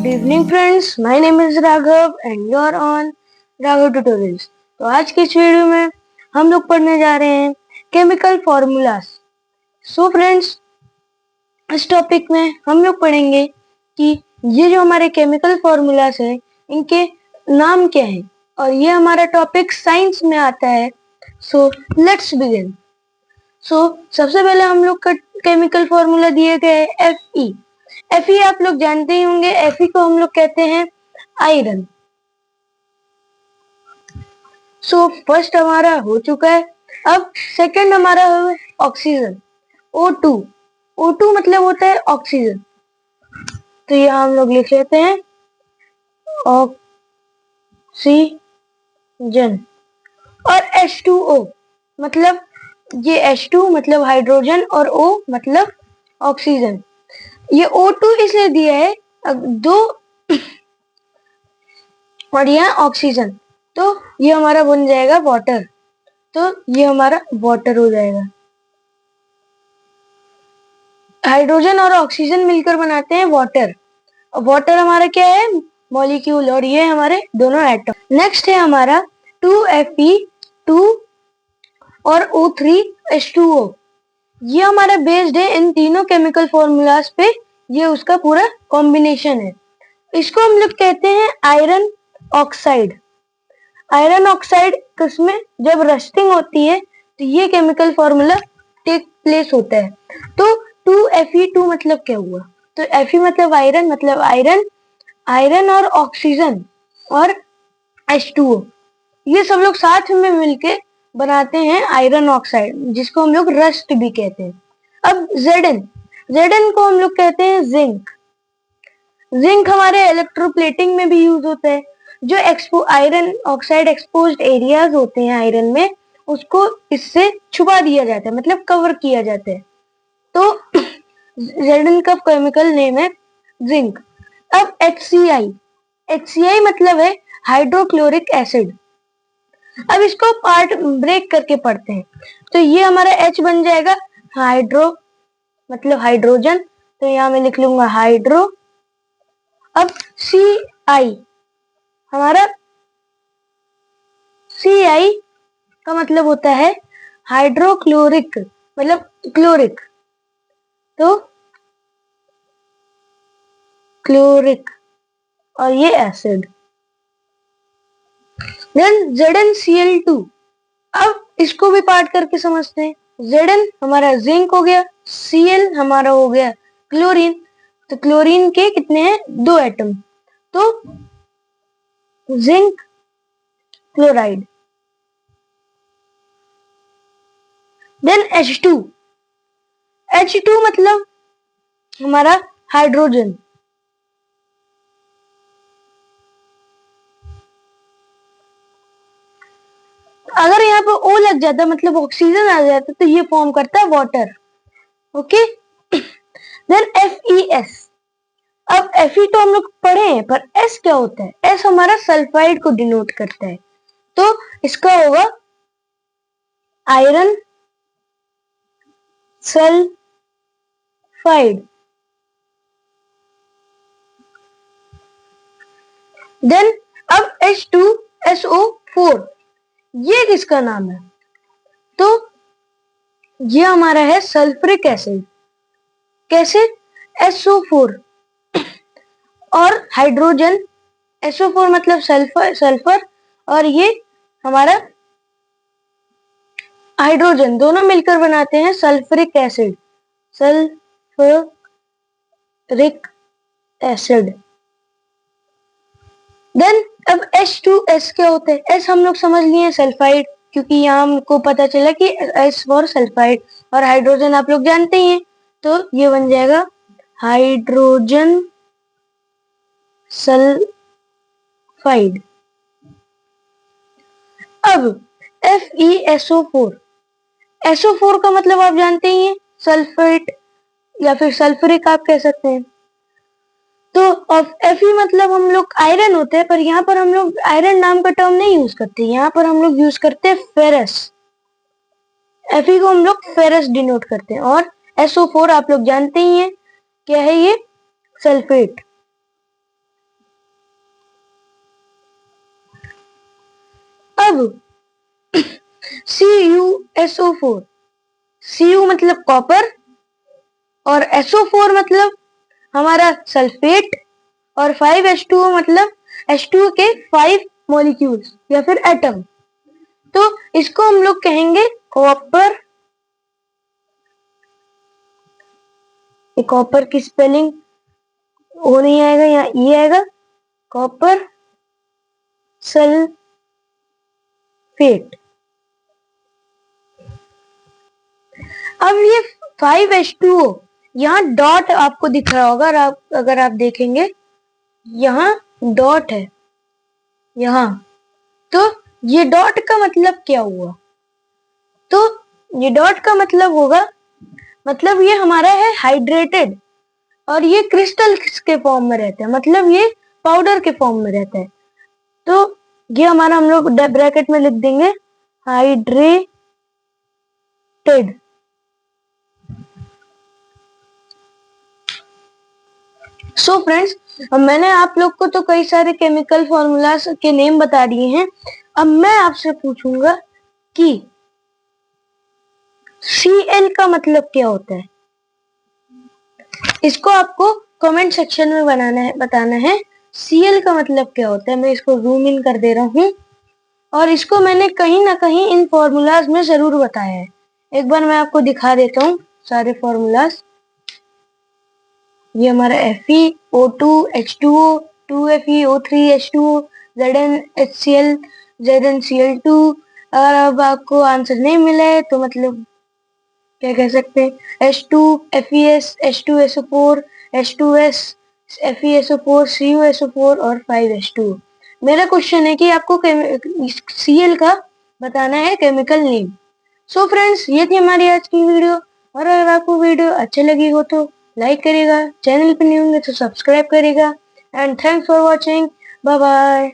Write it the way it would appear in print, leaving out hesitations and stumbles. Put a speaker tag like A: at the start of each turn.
A: Good evening friends, my name is Raghav and you are on Raghav tutorials. तो आज की इस वीडियो में हम लोग पढ़ने जा रहे हैं केमिकल फॉर्मूलास। सो फ्रेंड्स, इस टॉपिक में हम लोग पढ़ेंगे कि ये जो हमारे केमिकल फॉर्मूलास है इनके नाम क्या हैं, और ये हमारा टॉपिक साइंस में आता है। So let's begin. सबसे पहले हम लोग का केमिकल फॉर्मूला दिया गया है Fe। Fe आप लोग जानते ही होंगे, Fe को हम लोग कहते हैं आयरन। फर्स्ट हमारा हो चुका है। अब सेकंड हमारा है ऑक्सीजन, O2। O2 मतलब होता है ऑक्सीजन, तो ये हम लोग लिख लेते हैं ऑक्सीजन। और H2O मतलब ये H2 मतलब हाइड्रोजन और O मतलब ऑक्सीजन। ये O2 इसलिए दिया है दो और यहाँ ऑक्सीजन, तो ये हमारा बन जाएगा वाटर। तो ये हमारा वाटर हो जाएगा। हाइड्रोजन और ऑक्सीजन मिलकर बनाते हैं वाटर। वाटर हमारा क्या है? मॉलिक्यूल, और ये हमारे दोनों एटम। नेक्स्ट है हमारा 2Fe2 और O3H2O। ये हमारा बेस्ड है इन तीनों केमिकल फॉर्मूलाज पे, ये उसका पूरा कॉम्बिनेशन है। इसको हम लोग कहते हैं आयरन ऑक्साइड। आयरन ऑक्साइड किसमें जब रस्टिंग होती है तो ये केमिकल फॉर्मूला टेक प्लेस होता है। तो 2Fe2 मतलब क्या हुआ? तो Fe मतलब आयरन, आयरन और ऑक्सीजन और H2O, ये सब लोग साथ में मिलके बनाते हैं आयरन ऑक्साइड, जिसको हम लोग रस्ट भी कहते हैं। अब Zn को हम लोग कहते हैं जिंक। जिंक हमारे इलेक्ट्रोप्लेटिंग में भी यूज होता है। जो आयरन ऑक्साइड एक्सपोज्ड एरियाज होते हैं आयरन में, उसको इससे छुपा दिया जाता है, मतलब कवर किया जाता है। तो Zn का केमिकल नेम है जिंक। अब HCI मतलब है हाइड्रोक्लोरिक एसिड। अब इसको पार्ट ब्रेक करके पढ़ते हैं। तो ये हमारा H बन जाएगा हाइड्रो मतलब हाइड्रोजन, तो यहाँ मैं लिख लूंगा हाइड्रो। अब Ci हमारा Ci का मतलब होता है हाइड्रोक्लोरिक मतलब क्लोरिक, तो क्लोरिक, और ये एसिड। Then ZnCl2। अब इसको भी पार्ट करके समझते हैं। Zn हमारा जिंक हो गया, Cl हमारा हो गया क्लोरीन। तो क्लोरीन के कितने हैं? 2 एटम, तो जिंक क्लोराइड। देन H2 मतलब हमारा हाइड्रोजन। अगर यहाँ पे O लग जाता मतलब ऑक्सीजन आ जाता तो ये फॉर्म करता है वाटर। ओके। Then FeS। अब Fe तो हम लोग पढ़े हैं, पर S क्या होता है? S हमारा सल्फाइड को डिनोट करता है, तो इसका होगा आयरन सल्फाइड। देन अब H2SO4, ये किसका नाम है? तो ये हमारा है सल्फ्रिक एसिड। कैसे? SO4 और हाइड्रोजन, SO4 मतलब सल्फर और ये हमारा हाइड्रोजन, दोनों मिलकर बनाते हैं sulphuric acid. Sulphuric acid. Then अब H2S क्या होता है? S हम लोग समझ लिए सल्फाइड, क्योंकि यहाँ हमको पता चला कि S फॉर सल्फाइड, और हाइड्रोजन आप लोग जानते ही हैं, तो ये बन जाएगा हाइड्रोजन सल्फाइड। अब FeSO4। SO4 का मतलब आप जानते ही हैं, सल्फेट या फिर सल्फ्रिक आप कह सकते हैं। तो Fe मतलब हम लोग आयरन होते हैं, पर यहाँ पर हम लोग आयरन नाम का टर्म नहीं यूज करते, यहाँ पर हम लोग यूज करते हैं फेरस। Fe को हम लोग फेरस डिनोट करते हैं। और SO4 आप लोग जानते ही हैं क्या है, ये सल्फेट। अब CuSO4, Cu मतलब कॉपर और SO4 मतलब हमारा सल्फेट और 5H2O मतलब H2O के 5 मॉलिक्यूल्स या फिर एटम। तो इसको हम लोग कहेंगे कॉपर। कॉपर की स्पेलिंग ओ नहीं आएगा, यहाँ ई आएगा, कॉपर सल्फेट। अब ये 5H2O, यहाँ डॉट आपको दिख रहा होगा, अगर आप देखेंगे यहाँ डॉट है यहाँ। तो ये डॉट का मतलब क्या हुआ? तो ये डॉट का मतलब होगा, मतलब ये हमारा है हाइड्रेटेड और ये क्रिस्टल के फॉर्म में रहता है, मतलब ये पाउडर के फॉर्म में रहता है। तो ये हमारा हम लोग ब्रैकेट में लिख देंगे हाइड्रेटेड। सो फ्रेंड्स, अब मैंने आप लोग को तो कई सारे केमिकल फॉर्मूलाज के नेम बता दिए हैं। अब मैं आपसे पूछूंगा कि Cl का मतलब क्या होता है। इसको आपको कमेंट सेक्शन में बताना है Cl का मतलब क्या होता है। मैं इसको जूम इन कर दे रहा हूँ और इसको मैंने कहीं ना कहीं इन फॉर्मूलाज में जरूर बताया है। एक बार मैं आपको दिखा देता हूँ सारे फॉर्मूलाज। ये हमारा FeO2 H2O 2FeO3 H2O ZnHCl ZnCl2। अगर अब आपको आंसर नहीं मिला है तो मतलब क्या कह सकते हैं, H2 FeS H2SO4 H2S FeSO4 CuSO4 और 5H2O। मेरा क्वेश्चन है कि आपको Cl का बताना है केमिकल नेम। सो फ्रेंड्स, ये थी हमारी आज की वीडियो। और अगर आपको वीडियो अच्छी लगी हो तो लाइक करिएगा, चैनल पे न्यू होंगे तो सब्सक्राइब करिएगा। And thanks for watching, bye bye.